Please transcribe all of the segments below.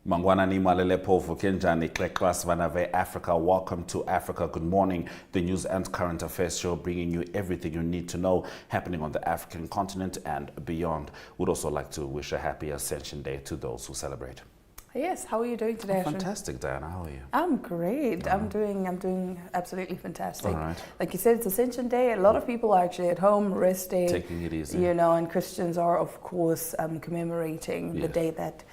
Mangwana ni malelepo vukenjani klekwas vanave Africa. Welcome to Africa. Good morning. The news and current affairs show bringing you everything you need to know happening on the African continent and beyond. We'd also like to wish a happy Ascension Day to those who celebrate. Yes, how are you doing today? Fantastic, Diana. How are you? I'm great. I'm doing absolutely fantastic. All right. Like you said, it's Ascension Day. A lot of people are actually at home resting, taking it easy. You know, and Christians are, of course, commemorating the day that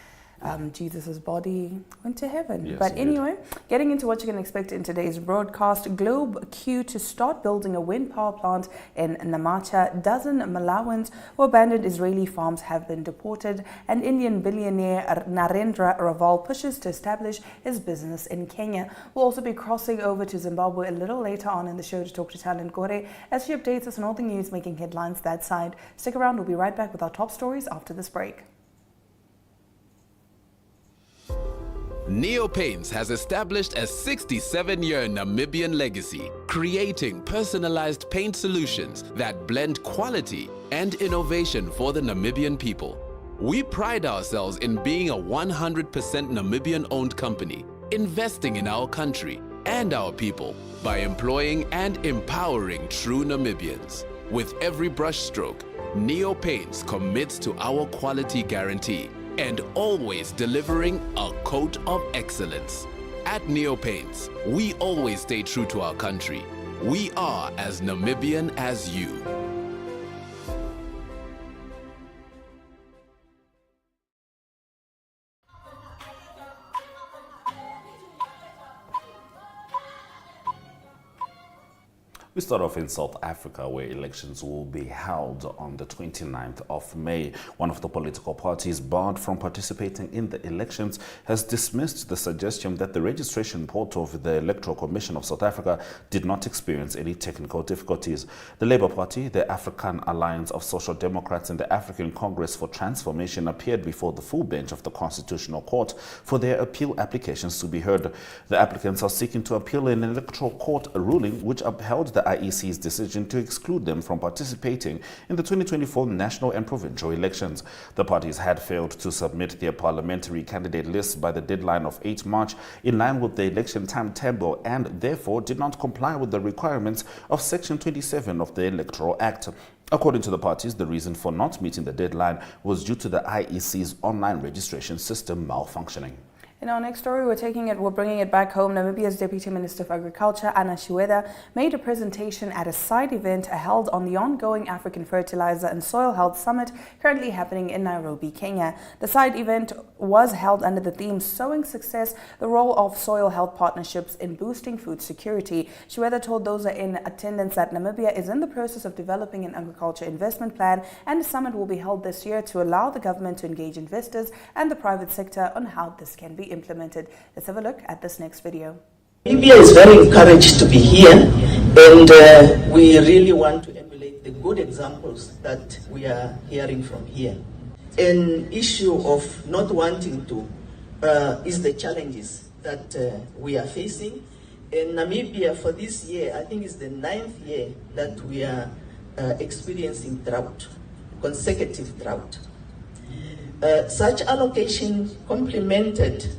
Jesus' body went to heaven. Yes, but anyway, getting into what you can expect in today's broadcast, Globeleq to start building a wind power plant in Namaacha. Dozen Malawians who abandoned Israeli farms have been deported, and Indian billionaire Narendra Raval pushes to establish his business in Kenya. We'll also be crossing over to Zimbabwe a little later on in the show to talk to Talent Gore as she updates us on all the news making headlines that side. Stick around, we'll be right back with our top stories after this break. Neopaints has established a 67-year Namibian legacy, creating personalized paint solutions that blend quality and innovation for the Namibian people. We pride ourselves in being a 100% Namibian-owned company, investing in our country and our people by employing and empowering true Namibians. With every brushstroke, Neopaints commits to our quality guarantee and always delivering a coat of excellence. At Neopaints, we always stay true to our country. We are as Namibian as you. We start off in South Africa, where elections will be held on the 29th of May. One of the political parties barred from participating in the elections has dismissed the suggestion that the registration portal of the Electoral Commission of South Africa did not experience any technical difficulties. The Labour Party, the African Alliance of Social Democrats, and the African Congress for Transformation appeared before the full bench of the Constitutional Court for their appeal applications to be heard. The applicants are seeking to appeal an Electoral Court ruling which upheld the IEC's decision to exclude them from participating in the 2024 national and provincial elections. The parties had failed to submit their parliamentary candidate lists by the deadline of 8 March in line with the election timetable and therefore did not comply with the requirements of Section 27 of the Electoral Act. According to the parties, the reason for not meeting the deadline was due to the IEC's online registration system malfunctioning. In our next story, we're bringing it back home. Namibia's Deputy Minister of Agriculture, Anna Shiweda, made a presentation at a side event held on the ongoing African Fertilizer and Soil Health Summit currently happening in Nairobi, Kenya. The side event was held under the theme Sowing Success, the role of soil health partnerships in boosting food security. Shiweda told those in attendance that Namibia is in the process of developing an agriculture investment plan, and the summit will be held this year to allow the government to engage investors and the private sector on how this can be implemented. Let's have a look at this next video. Namibia is very encouraged to be here, and we really want to emulate the good examples that we are hearing from here. An issue of not wanting to is the challenges that we are facing. In Namibia for this year, I think it's the 9th year that we are experiencing drought, consecutive drought. Such allocation complemented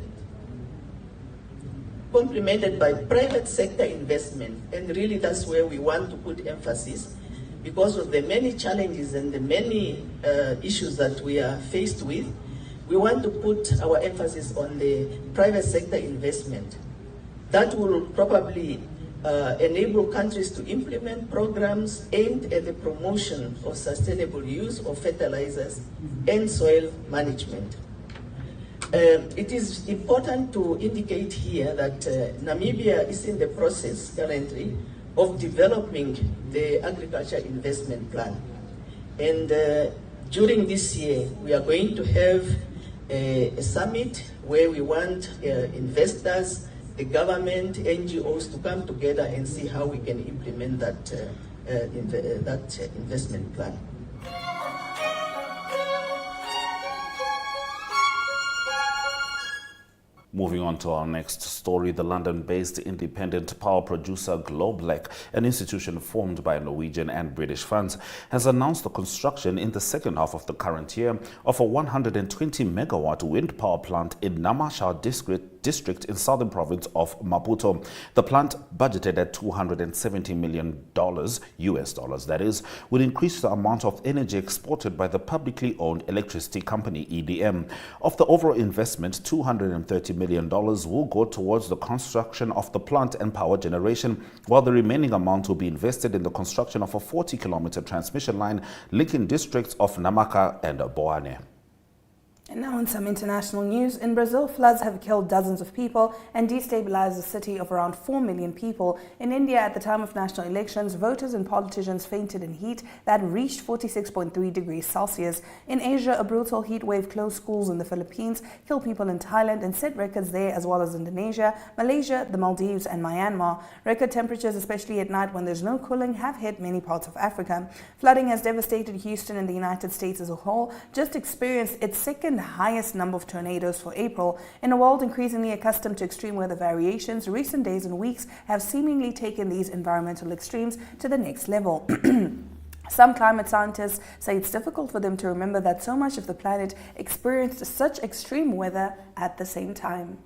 by private sector investment, and really that's where we want to put emphasis because of the many challenges and the many issues that we are faced with. We want to put our emphasis on the private sector investment. That will probably enable countries to implement programs aimed at the promotion of sustainable use of fertilizers and soil management. It is important to indicate here that Namibia is in the process currently of developing the agriculture investment plan. And during this year, we are going to have a summit where we want investors, the government, NGOs to come together and see how we can implement that investment plan. Moving on to our next story, the London-based independent power producer Globeleq, an institution formed by Norwegian and British funds, has announced the construction in the second half of the current year of a 120-megawatt wind power plant in Namaacha district in southern province of Maputo. The plant, budgeted at $270 million US dollars, that is, would increase the amount of energy exported by the publicly owned electricity company EDM. Of the overall investment, $230 million will go towards the construction of the plant and power generation, while the remaining amount will be invested in the construction of a 40-kilometer transmission line linking districts of Namaacha and Boane. And now in some international news, in Brazil, floods have killed dozens of people and destabilized a city of around 4 million people. In India, at the time of national elections, voters and politicians fainted in heat that reached 46.3 degrees Celsius. In Asia, a brutal heat wave closed schools in the Philippines, killed people in Thailand and set records there, as well as Indonesia, Malaysia, the Maldives and Myanmar. Record temperatures, especially at night when there's no cooling, have hit many parts of Africa. Flooding has devastated Houston and the United States as a whole, just experienced its second highest number of tornadoes for April. In a world increasingly accustomed to extreme weather variations, recent days and weeks have seemingly taken these environmental extremes to the next level. Some climate scientists say it's difficult for them to remember that so much of the planet experienced such extreme weather at the same time.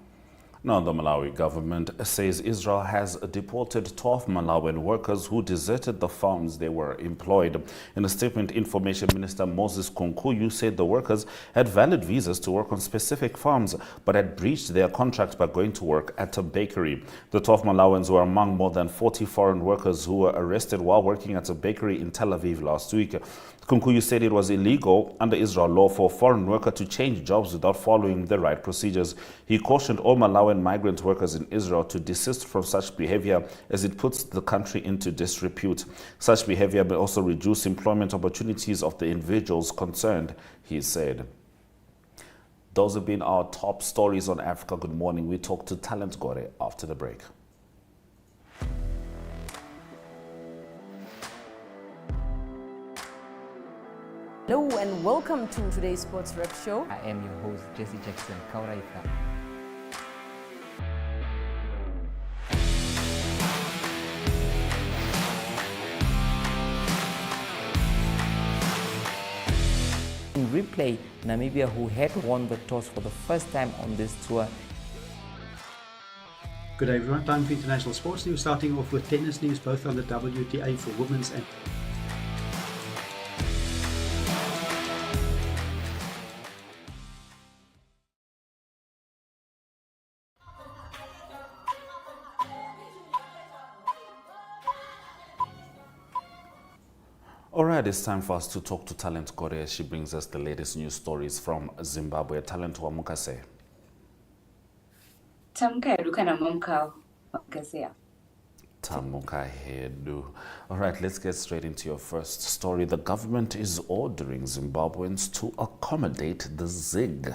Now, the Malawi government says Israel has deported 12 Malawian workers who deserted the farms they were employed. In a statement, Information Minister Moses Kunkuyu said the workers had valid visas to work on specific farms, but had breached their contract by going to work at a bakery. The 12 Malawians were among more than 40 foreign workers who were arrested while working at a bakery in Tel Aviv last week. Kunkuyu said it was illegal under Israel law for a foreign worker to change jobs without following the right procedures. He cautioned all Malawian migrant workers in Israel to desist from such behavior as it puts the country into disrepute. Such behavior may also reduce employment opportunities of the individuals concerned, he said. Those have been our top stories on Africa Good Morning. We talk to Talent Gore after the break. Hello and welcome to today's Sports Rep Show. I am your host, Jesse Jackson Kauraika. In replay, Namibia, who had won the toss for the first time on this tour. Good day everyone, time for international sports news, starting off with tennis news, both on the WTA for women's and All right, it's time for us to talk to Talent Gore. She brings us the latest news stories from Zimbabwe. Talent Wamukase. Tamuka Edukana Momka Wakasea. Tamuka Hedu. All right, let's get straight into your first story. The government is ordering Zimbabweans to accommodate the ZIG.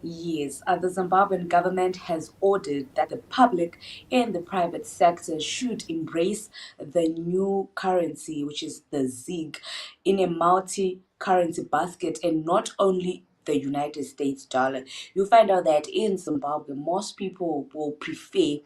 Yes, the Zimbabwean government has ordered that the public and the private sector should embrace the new currency, which is the ZIG, in a multi-currency basket, and not only the United States dollar. You'll find out that in Zimbabwe, most people will prefer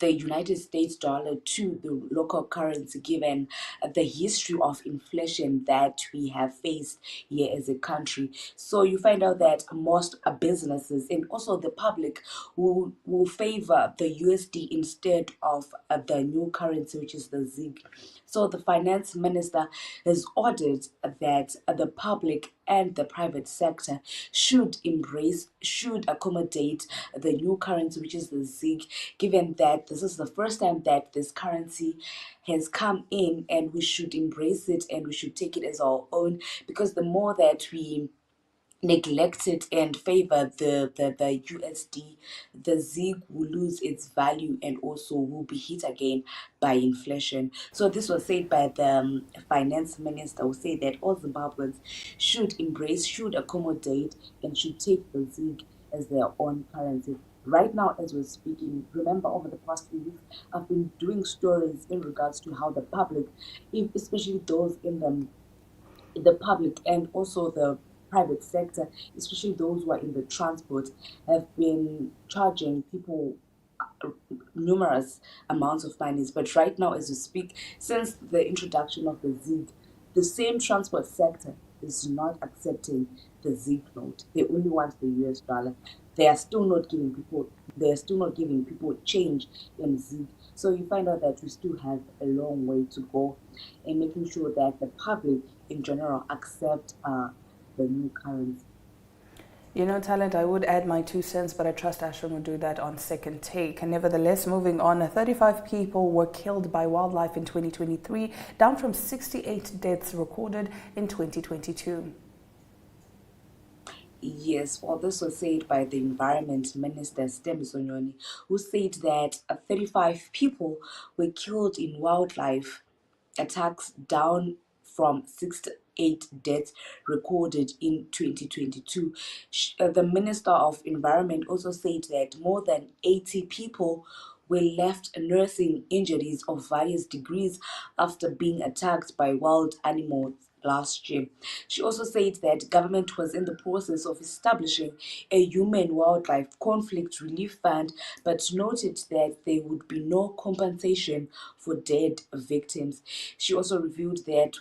the United States dollar to the local currency, given the history of inflation that we have faced here as a country. So you find out that most businesses and also the public will favor the USD instead of the new currency, which is the ZIG. So the finance minister has ordered that the public and the private sector should accommodate the new currency, which is the ZIG, given that this is the first time that this currency has come in, and we should embrace it and we should take it as our own, because the more that we neglect it and favor the USD, the ZIG will lose its value and also will be hit again by inflation. So this was said by the finance minister, who said that all Zimbabweans should embrace, should accommodate, and should take the ZIG as their own currency. Right now, as we're speaking, remember over the past few weeks, I've been doing stories in regards to how the public, especially those in the public and also the private sector, especially those who are in the transport, have been charging people numerous amounts of monies. But right now, as we speak, since the introduction of the ZIG, the same transport sector is not accepting the ZIG note. They only want the US dollar. They are still not giving people. They are still not giving people change in ZIG. So you find out that we still have a long way to go in making sure that the public in general accept the new currency. You know, Talent, I would add my 2 cents, but I trust Ashram will do that on second take. And nevertheless, moving on, 35 people were killed by wildlife in 2023, down from 68 deaths recorded in 2022. Yes, well, this was said by the Environment Minister, Stembi, who said that 35 people were killed in wildlife attacks, down from 68 deaths recorded in 2022. The Minister of Environment also said that more than 80 people were left nursing injuries of various degrees after being attacked by wild animals last year. She also said that government was in the process of establishing a human wildlife conflict relief fund, but noted that there would be no compensation for dead victims. She also revealed that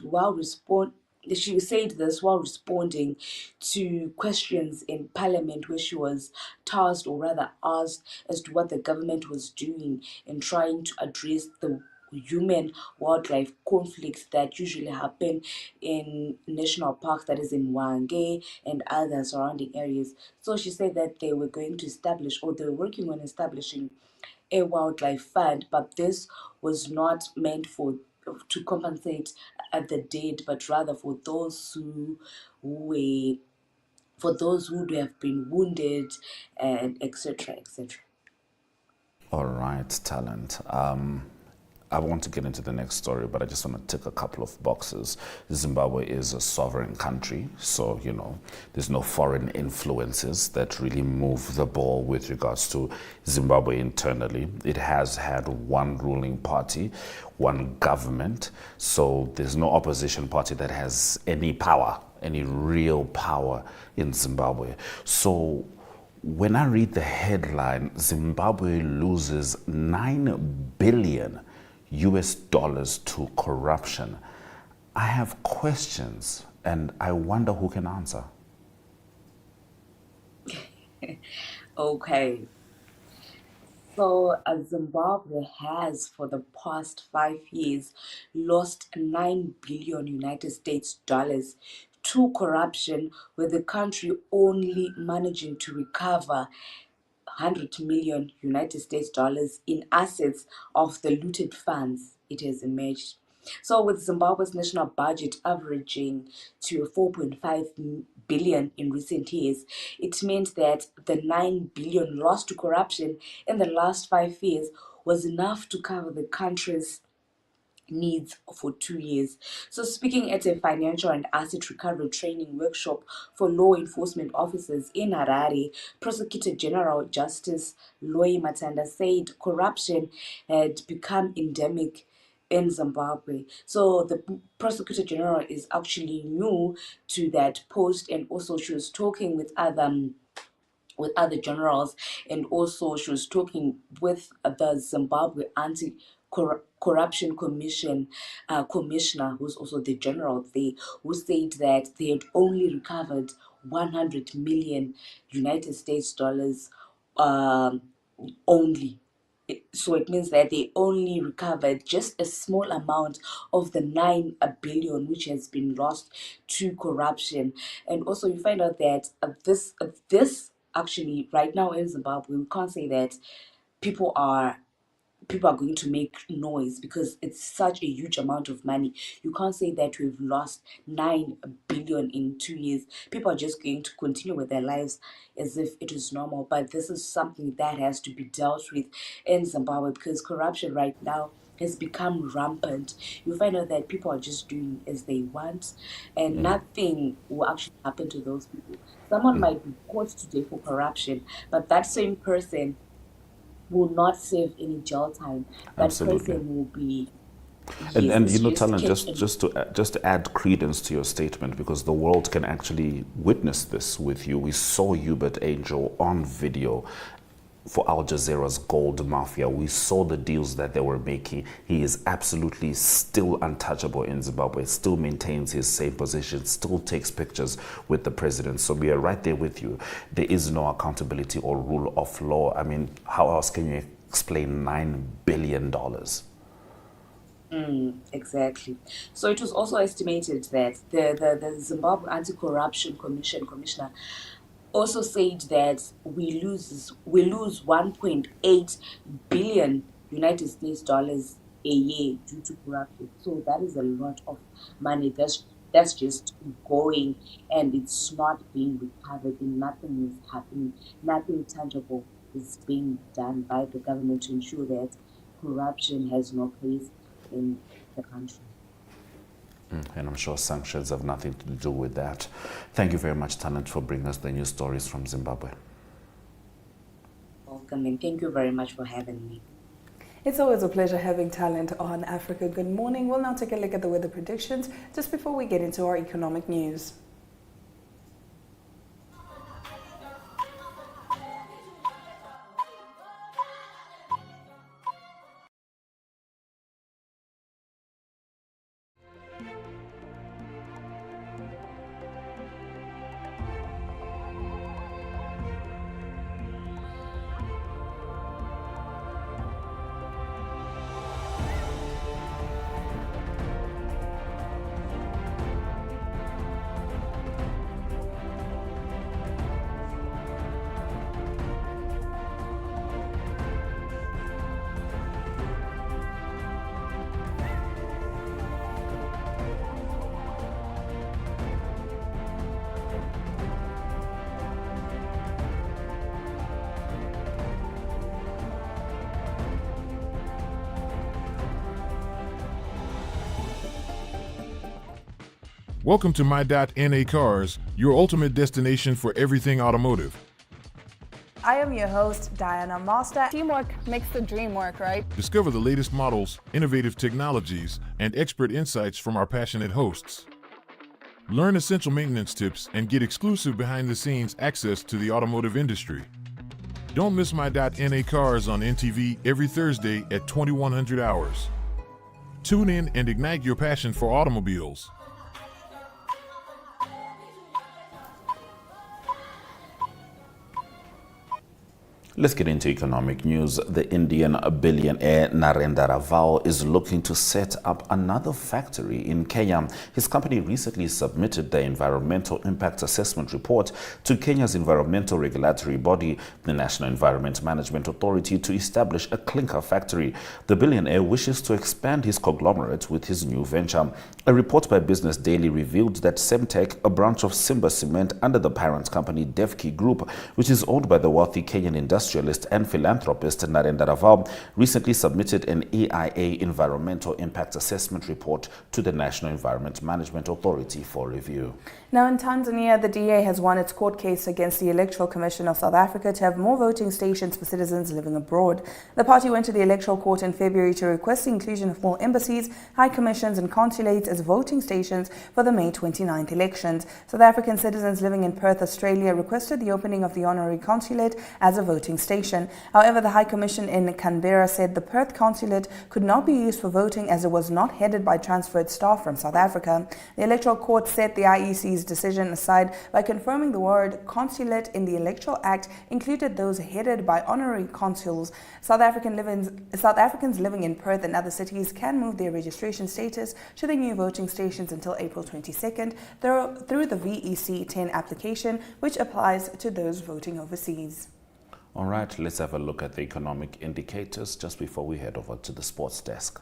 she said this while responding to questions in Parliament, where she was tasked, or rather asked, as to what the government was doing in trying to address the human wildlife conflicts that usually happen in national parks, that is in Wange and other surrounding areas. So she said that they were going to establish, or they were working on establishing, a wildlife fund, but this was not meant to compensate at the dead, but rather for those who would have been wounded, and etc. etc. All right, Talent. I want to get into the next story, but I just want to tick a couple of boxes. Zimbabwe is a sovereign country, so, there's no foreign influences that really move the ball with regards to Zimbabwe internally. It has had one ruling party, one government, so there's no opposition party that has any power, any real power in Zimbabwe. So when I read the headline, Zimbabwe loses 9 billion US dollars to corruption, I have questions and I wonder who can answer. Okay. So Zimbabwe has, for the past 5 years, lost 9 billion United States dollars to corruption, with the country only managing to recover 100 million United States dollars in assets of the looted funds, it has emerged. So with Zimbabwe's national budget averaging to 4.5 billion in recent years, it means that the 9 billion lost to corruption in the last 5 years was enough to cover the country's needs for 2 years. So speaking at a financial and asset recovery training workshop for law enforcement officers in Harare, Prosecutor General Justice Loyi Matanda said corruption had become endemic in Zimbabwe. So the Prosecutor General is actually new to that post, and also she was talking with other generals, and also she was talking with the Zimbabwe Anti-Corruption Commission commissioner, who's also the general there, who said that they had only recovered 100 million United States dollars only. So it means that they only recovered just a small amount of the 9 billion which has been lost to corruption. And also you find out that this actually, right now in Zimbabwe, we can't say that people are going to make noise, because it's such a huge amount of money. You can't say that we've lost 9 billion in 2 years. People are just going to continue with their lives as if it is normal. But this is something that has to be dealt with in Zimbabwe, because corruption right now has become rampant. You find out that people are just doing as they want, and nothing will actually happen to those people. Someone might be caught today for corruption, but that same person will not serve any jail time. That Absolutely. person will be And Yes, you know, just Talent, catch just to add credence to your statement, because the world can actually witness this with you. We saw Hubert Angel on video for Al Jazeera's Gold Mafia. We saw the deals that they were making. He is absolutely still untouchable in Zimbabwe, still maintains his same position, still takes pictures with the president. So we are right there with you. There is no accountability or rule of law. I mean, how else can you explain $9 billion? Exactly. So it was also estimated that the Zimbabwe Anti-Corruption Commissioner also said that we lose 1.8 billion United States dollars a year due to corruption. So that is a lot of money that's just going, and it's not being recovered, and nothing is happening, nothing tangible is being done by the government to ensure that corruption has no place in the country. And I'm sure sanctions have nothing to do with that. Thank you very much, Talent, for bringing us the news stories from Zimbabwe. Welcome, and thank you very much for having me. It's always a pleasure having Talent on Africa Good Morning. We'll now take a look at the weather predictions just before we get into our economic news. Welcome to My.NA Cars, your ultimate destination for everything automotive. I am your host, Diana Master. Teamwork makes the dream work, right? Discover the latest models, innovative technologies, and expert insights from our passionate hosts. Learn essential maintenance tips and get exclusive behind-the-scenes access to the automotive industry. Don't miss My.NA Cars on NTV every Thursday at 2100 hours. Tune in and ignite your passion for automobiles. Let's get into economic news. The Indian billionaire Narendra Raval is looking to set up another factory in Kenya. His company recently submitted the Environmental Impact Assessment Report to Kenya's environmental regulatory body, the National Environment Management Authority, to establish a clinker factory. The billionaire wishes to expand his conglomerate with his new venture. A report by Business Daily revealed that Semtech, a branch of Simba Cement under the parent company Devki Group, which is owned by the wealthy Kenyan industrialist and philanthropist Narendra Raval, recently submitted an AIA Environmental Impact Assessment Report to the National Environment Management Authority for review. Now in Tanzania, the DA has won its court case against the Electoral Commission of South Africa to have more voting stations for citizens living abroad. The party went to the Electoral Court in February to request the inclusion of more embassies, high commissions and consulates as voting stations for the May 29th elections. South African citizens living in Perth, Australia requested the opening of the honorary consulate as a voting station. However, the High Commission in Canberra said the Perth consulate could not be used for voting as it was not headed by transferred staff from South Africa. The Electoral Court set the IEC's decision aside by confirming the word consulate in the Electoral Act included those headed by honorary consuls. South Africans living in Perth and other cities can move their registration status to the new voting stations until April 22nd through the VEC 10 application, which applies to those voting overseas. All right, let's have a look at the economic indicators just before we head over to the sports desk.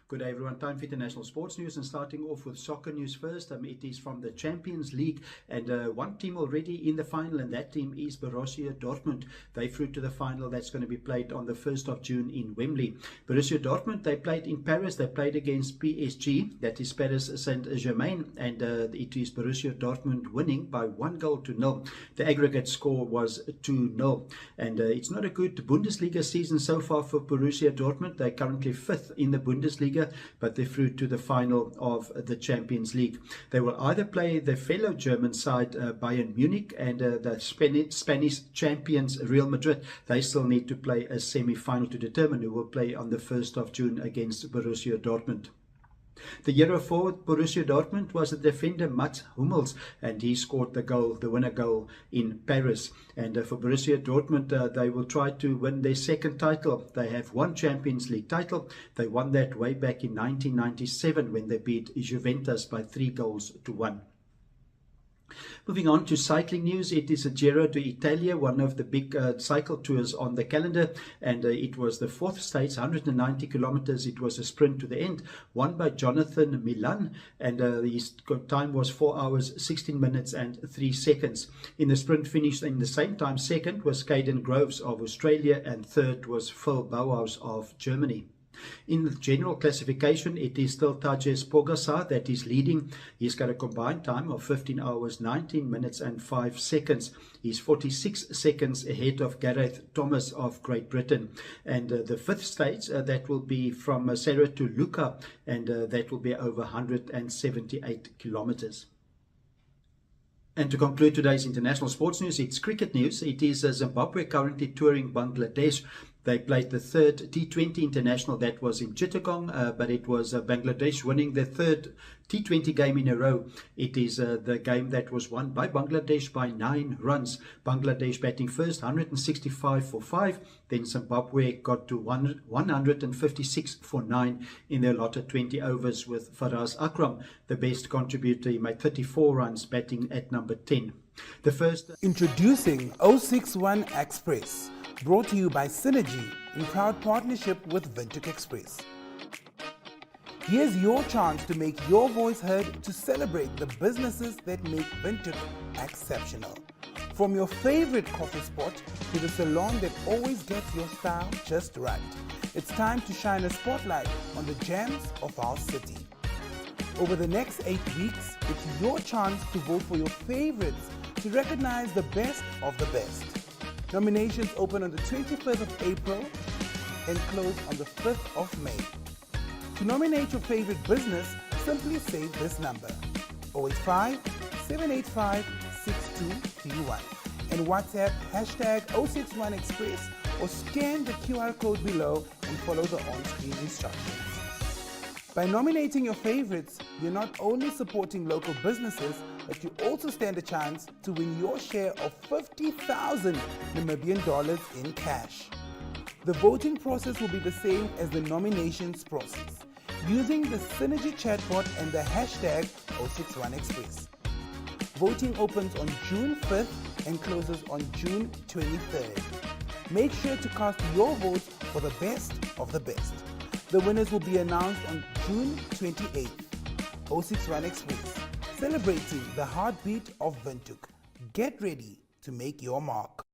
Good day, everyone. Time for international sports news, and starting off with soccer news first. It is from the Champions League, and one team already in the final, and that team is Borussia Dortmund. They through to the final that's going to be played on the 1st of June in Wembley. Borussia Dortmund, they played in Paris. They played against PSG, that is Paris Saint-Germain, and it is Borussia Dortmund winning by 1-0. The aggregate score was 2-0, and it's not a good Bundesliga season so far for Borussia Dortmund. They're currently 5th in the Bundesliga, but they're through to the final of the Champions League. They will either play the fellow German side Bayern Munich and the Spanish champions Real Madrid. They still need to play a semi-final to determine who will play on the 1st of June against Borussia Dortmund. The hero for Borussia Dortmund was the defender Mats Hummels, and he scored the winner goal in Paris. And for Borussia Dortmund, they will try to win their second title. They have one Champions League title. They won that way back in 1997 when they beat Juventus by 3-1. Moving on to cycling news, it is a Giro d'Italia, one of the big cycle tours on the calendar, and it was the 4th stage, 190 kilometers. It was a sprint to the end, won by Jonathan Milan, and his time was 4 hours, 16 minutes and 3 seconds. In the sprint finished in the same time, second was Caden Groves of Australia, and third was Phil Bauhaus of Germany. In the general classification, it is still Tadej Pogačar that is leading. He's got a combined time of 15 hours, 19 minutes and 5 seconds. He's 46 seconds ahead of Gareth Thomas of Great Britain. And the 5th stage, that will be from Serra to Lucca, and that will be over 178 kilometers. And to conclude today's international sports news, it's cricket news. It is Zimbabwe currently touring Bangladesh. They played the 3rd T20 international that was in Chittagong, but it was Bangladesh winning their 3rd T20 game in a row. It is the game that was won by Bangladesh by 9 runs. Bangladesh batting first, 165 for 5. Then Zimbabwe got to 156 for 9 in their allotted 20 overs with Faraz Akram, the best contributor. He made 34 runs batting at number 10. The first... Introducing 061 Express, brought to you by Synergy in proud partnership with Windhoek Express. Here's your chance to make your voice heard to celebrate the businesses that make Windhoek exceptional. From your favorite coffee spot to the salon that always gets your style just right. It's time to shine a spotlight on the gems of our city. Over the next 8 weeks, it's your chance to vote for your favorites to recognize the best of the best. Nominations open on the 21st of April and close on the 5th of May. To nominate your favorite business, simply save this number, 085 785 6231, and WhatsApp #061Express or scan the QR code below and follow the on-screen instructions. By nominating your favorites, you're not only supporting local businesses, but you also stand a chance to win your share of 50,000 Namibian dollars in cash. The voting process will be the same as the nominations process, using the Synergy chatbot and the #061Express. Voting opens on June 5th and closes on June 23rd. Make sure to cast your votes for the best of the best. The winners will be announced on June 28th. 061 Express, celebrating the heartbeat of Windhoek. Get ready to make your mark.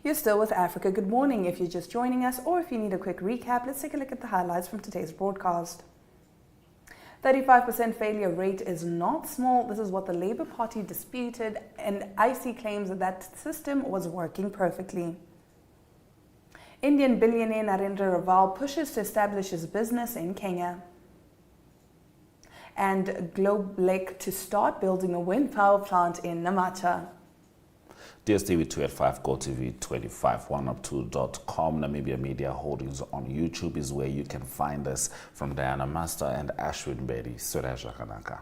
You're still with Africa. Good morning if you're just joining us, or if you need a quick recap, let's take a look at the highlights from today's broadcast. 35% failure rate is not small. This is what the Labour Party disputed, and IC claims that that system was working perfectly. Indian billionaire Narendra Raval pushes to establish his business in Kenya. And Globeleq to start building a wind power plant in Namaacha. DSTV 2 at 5, GoTV 25, 1up2.com. Namibia Media Holdings on YouTube is where you can find us. From Diana Master and Ashwin Bedi, Suresh Kanaka.